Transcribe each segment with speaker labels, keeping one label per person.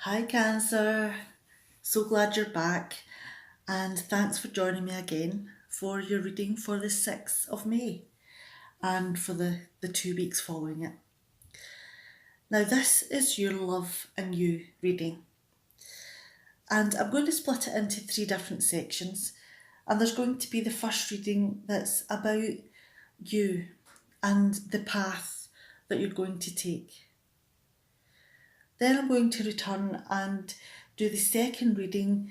Speaker 1: Hi, Cancer. So glad you're back, and thanks for joining me again for your reading for the 6th of May and for the 2 weeks following it. Now, this is your Love and You reading, and I'm going to split it into 3 different sections. And there's going to be the first reading that's about you and the path that you're going to take. Then I'm going to return and do the second reading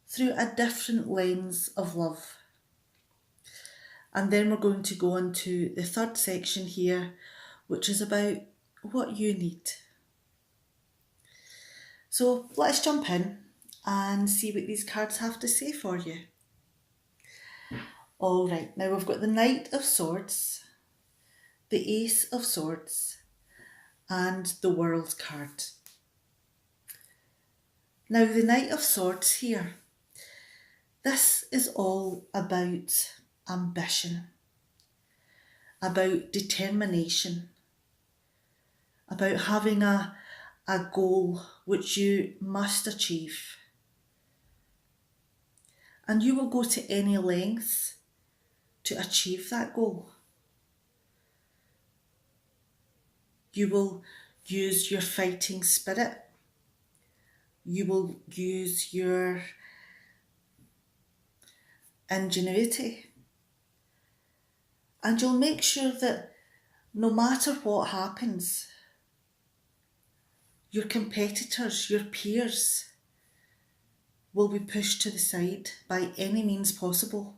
Speaker 1: through a different lens of love. And then we're going to go on to the third section here, which is about what you need. So let's jump in and see what these cards have to say for you. All right, now we've got the Knight of Swords, the Ace of Swords, and the World card. Now, the Knight of Swords here, this is all about ambition, about determination, about having a goal which you must achieve. And you will go to any lengths to achieve that goal. You will use your fighting spirit. You will use your ingenuity. And you'll make sure that no matter what happens, your competitors, your peers, will be pushed to the side by any means possible,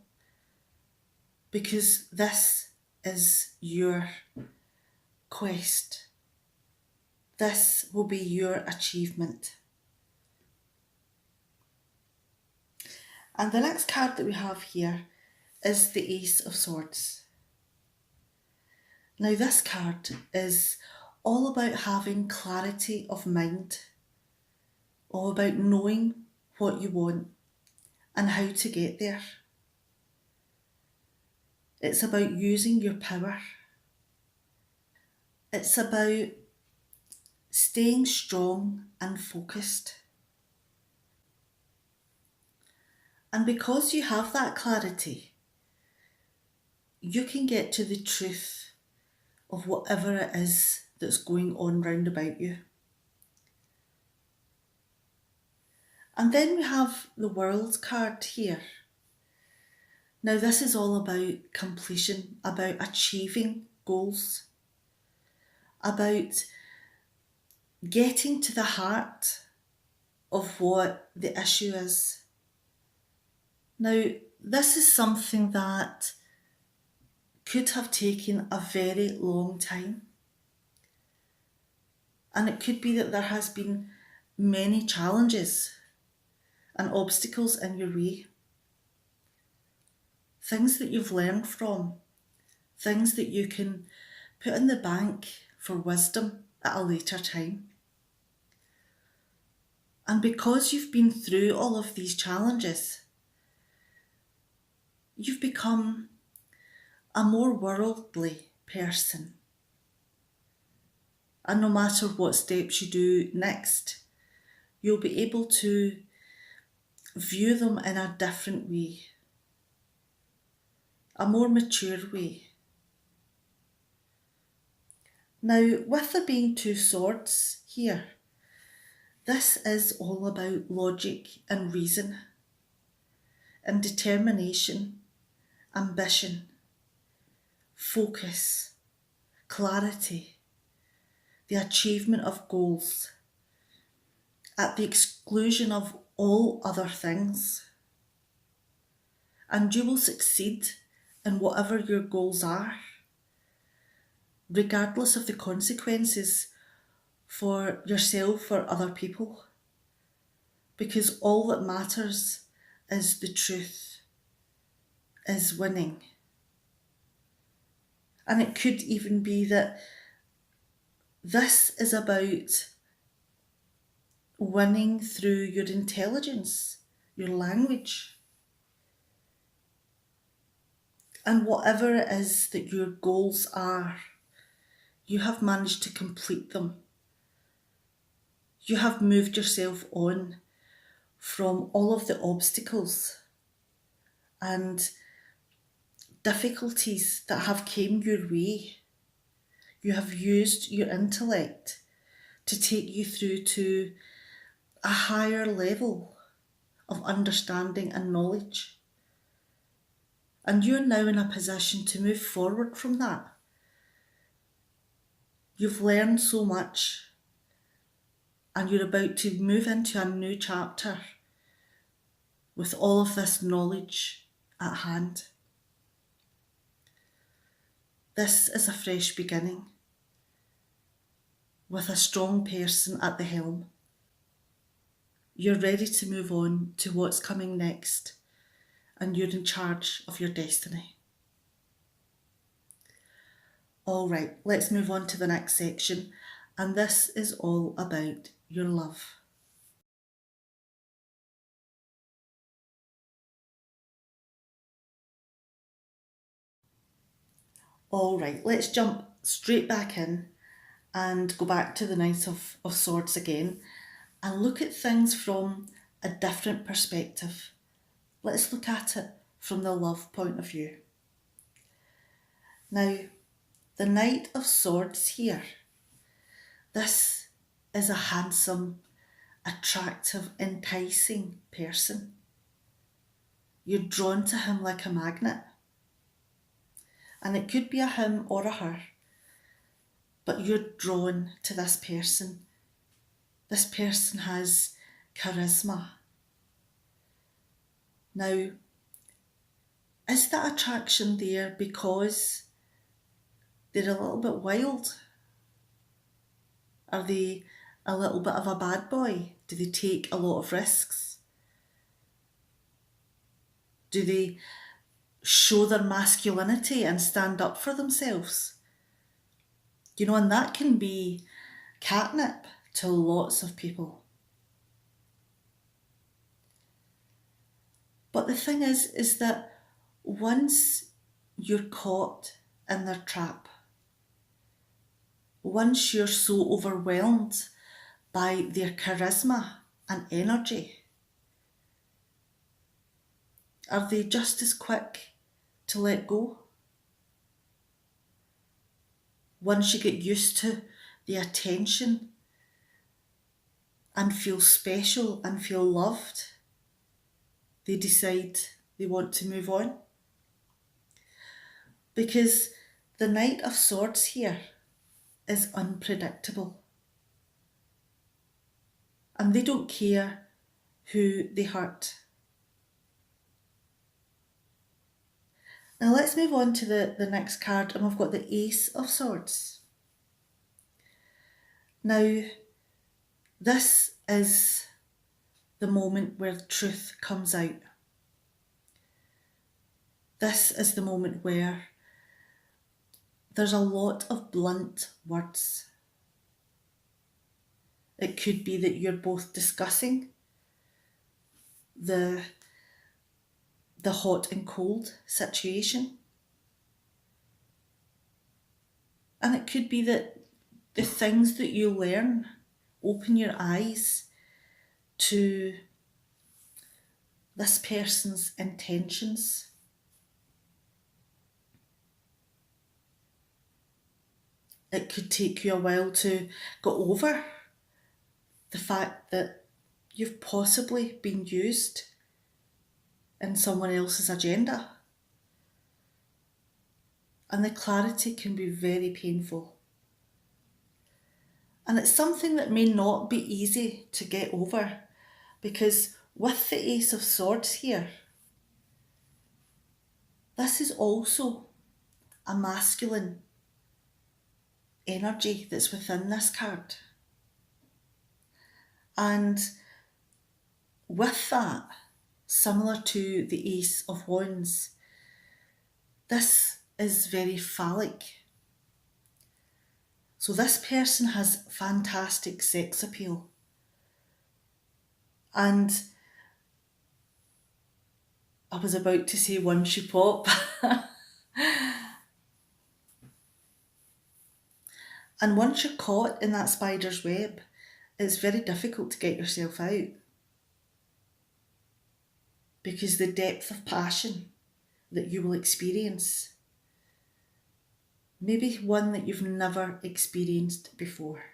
Speaker 1: because this is your quest. This will be your achievement. And the next card that we have here is the Ace of Swords. Now, this card is all about having clarity of mind, all about knowing what you want and how to get there. It's about using your power. It's about staying strong and focused. And because you have that clarity, you can get to the truth of whatever it is that's going on round about you. And then we have the World card here. Now, this is all about completion, about achieving goals, about getting to the heart of what the issue is. Now, this is something that could have taken a very long time. And it could be that there has been many challenges and obstacles in your way. Things that you've learned from, things that you can put in the bank for wisdom at a later time. And because you've been through all of these challenges, you've become a more worldly person. And no matter what steps you do next, you'll be able to view them in a different way, a more mature way. Now, with there being two swords here, this is all about logic and reason and determination, ambition, focus, clarity, the achievement of goals at the exclusion of all other things. And you will succeed in whatever your goals are, regardless of the consequences for yourself or other people. Because all that matters is the truth, is winning. And it could even be that this is about winning through your intelligence, your language. And whatever it is that your goals are, you have managed to complete them. You have moved yourself on from all of the obstacles and difficulties that have came your way. You have used your intellect to take you through to a higher level of understanding and knowledge. And you're now in a position to move forward from that. You've learned so much and you're about to move into a new chapter with all of this knowledge at hand. This is a fresh beginning with a strong person at the helm. You're ready to move on to what's coming next, and you're in charge of your destiny. All right, let's move on to the next section, and this is all about your love. All right, let's jump straight back in and go back to the Knight of Swords again and look at things from a different perspective. Let's look at it from the love point of view. Now, the Knight of Swords here, this is a handsome, attractive, enticing person. You're drawn to him like a magnet. And it could be a him or a her, but you're drawn to this person. This person has charisma. Now, is that attraction there because they're a little bit wild? Are they a little bit of a bad boy? Do they take a lot of risks? Do they show their masculinity and stand up for themselves? You know, and that can be catnip to lots of people. But the thing is that once you're caught in their trap, once you're so overwhelmed by their charisma and energy, are they just as quick to let go? Once you get used to the attention and feel special and feel loved, they decide they want to move on. Because the Knight of Swords here is unpredictable. And they don't care who they hurt. Now let's move on to the next card, and we've got the Ace of Swords. Now, this is the moment where the truth comes out. This is the moment where there's a lot of blunt words. It could be that you're both discussing the hot and cold situation. And it could be that the things that you learn open your eyes to this person's intentions. It could take you a while to go over the fact that you've possibly been used in someone else's agenda. And the clarity can be very painful. And it's something that may not be easy to get over, because with the Ace of Swords here, this is also a masculine energy that's within this card. And with that, similar to the Ace of Wands, this is very phallic. So this person has fantastic sex appeal. And I was about to say once you pop. And once you're caught in that spider's web, it's very difficult to get yourself out. Because the depth of passion that you will experience may be one that you've never experienced before.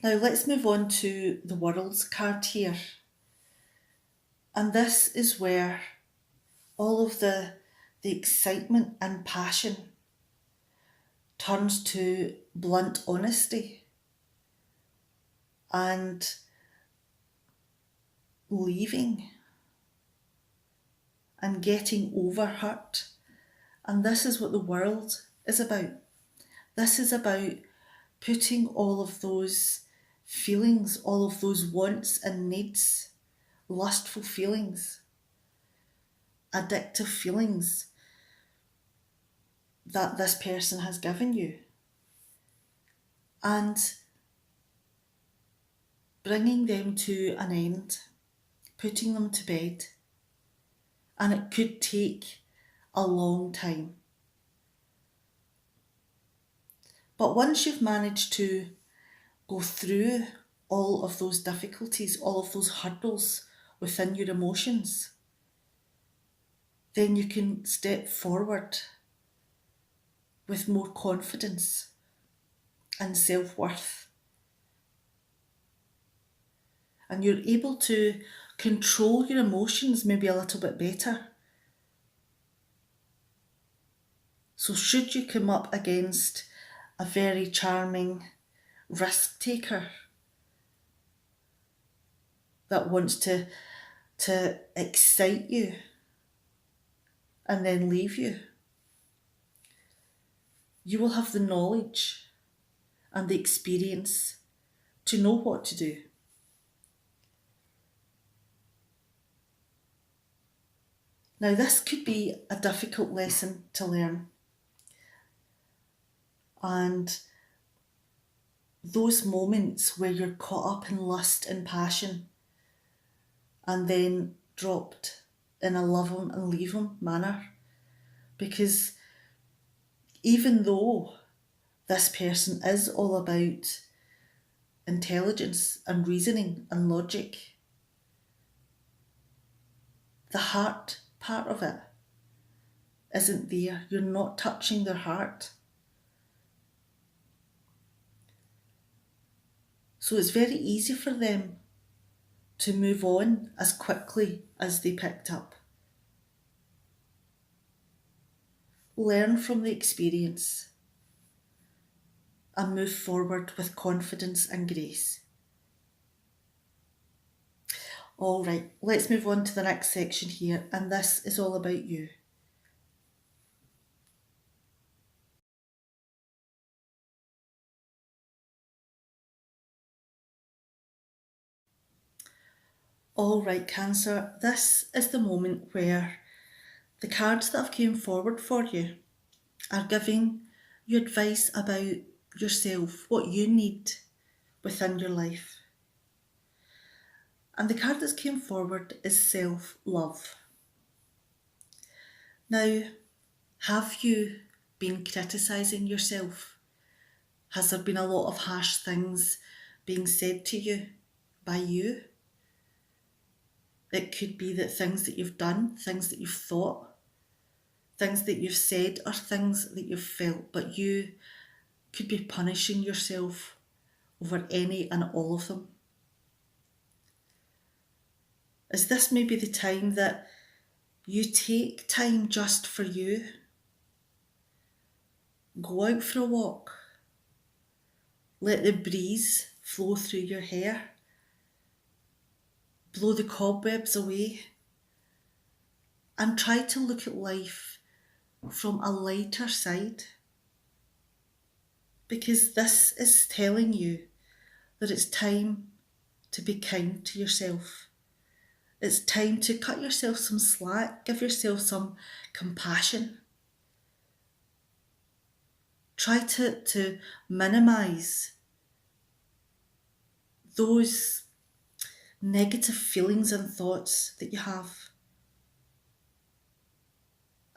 Speaker 1: Now let's move on to the World's card here. And this is where all of the excitement and passion turns to blunt honesty and leaving and getting over hurt. And this is what the World is about. This is about putting all of those feelings, all of those wants and needs, lustful feelings, addictive feelings that this person has given you, and bringing them to an end, putting them to bed. And it could take a long time. But once you've managed to go through all of those difficulties, all of those hurdles within your emotions, then you can step forward with more confidence and self-worth. And you're able to control your emotions maybe a little bit better. So should you come up against a very charming risk taker that wants to excite you and then leave you, you will have the knowledge and the experience to know what to do. Now, this could be a difficult lesson to learn. And those moments where you're caught up in lust and passion and then dropped in a love 'em and leave 'em manner, because even though this person is all about intelligence and reasoning and logic, the heart part of it isn't there. You're not touching their heart. So it's very easy for them to move on as quickly as they picked up. Learn from the experience and move forward with confidence and grace. All right, let's move on to the next section here, and this is all about you. All right, Cancer, this is the moment where the cards that have came forward for you are giving you advice about yourself, what you need within your life. And the card that came forward is self-love. Now, have you been criticising yourself? Has there been a lot of harsh things being said to you by you. It could be that things that you've done, things that you've thought, things that you've said, or things that you've felt, but you could be punishing yourself over any and all of them. Is this maybe the time that you take time just for you? Go out for a walk. Let the breeze flow through your hair. Blow the cobwebs away. And try to look at life from a lighter side. Because this is telling you that it's time to be kind to yourself. It's time to cut yourself some slack, give yourself some compassion. Try to minimise those negative feelings and thoughts that you have.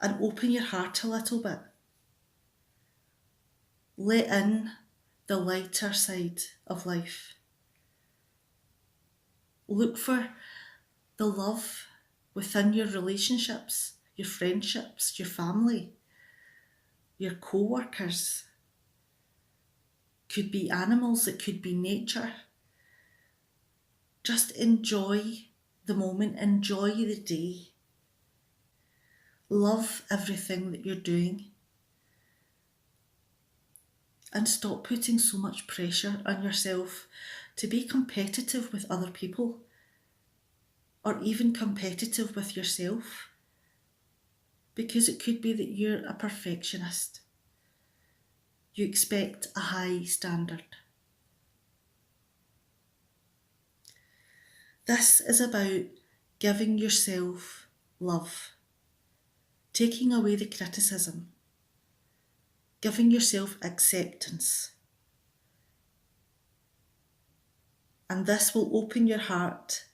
Speaker 1: And open your heart a little bit. Let in the lighter side of life. Look for the love within your relationships, your friendships, your family, your co-workers. Could be animals, it could be nature. Just enjoy the moment, enjoy the day. Love everything that you're doing. And stop putting so much pressure on yourself to be competitive with other people, or even competitive with yourself, because it could be that you're a perfectionist. You expect a high standard. This is about giving yourself love, taking away the criticism, giving yourself acceptance. And this will open your heart,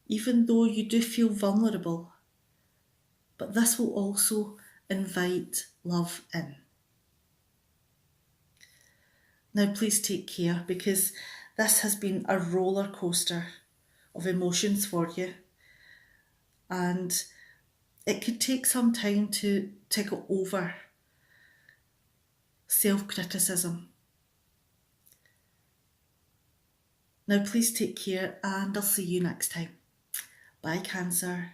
Speaker 1: even though you do feel vulnerable, but this will also invite love in. Now please take care, because this has been a roller coaster of emotions for you, and it could take some time to go over self-criticism. Now please take care, and I'll see you next time. Bye, Cancer.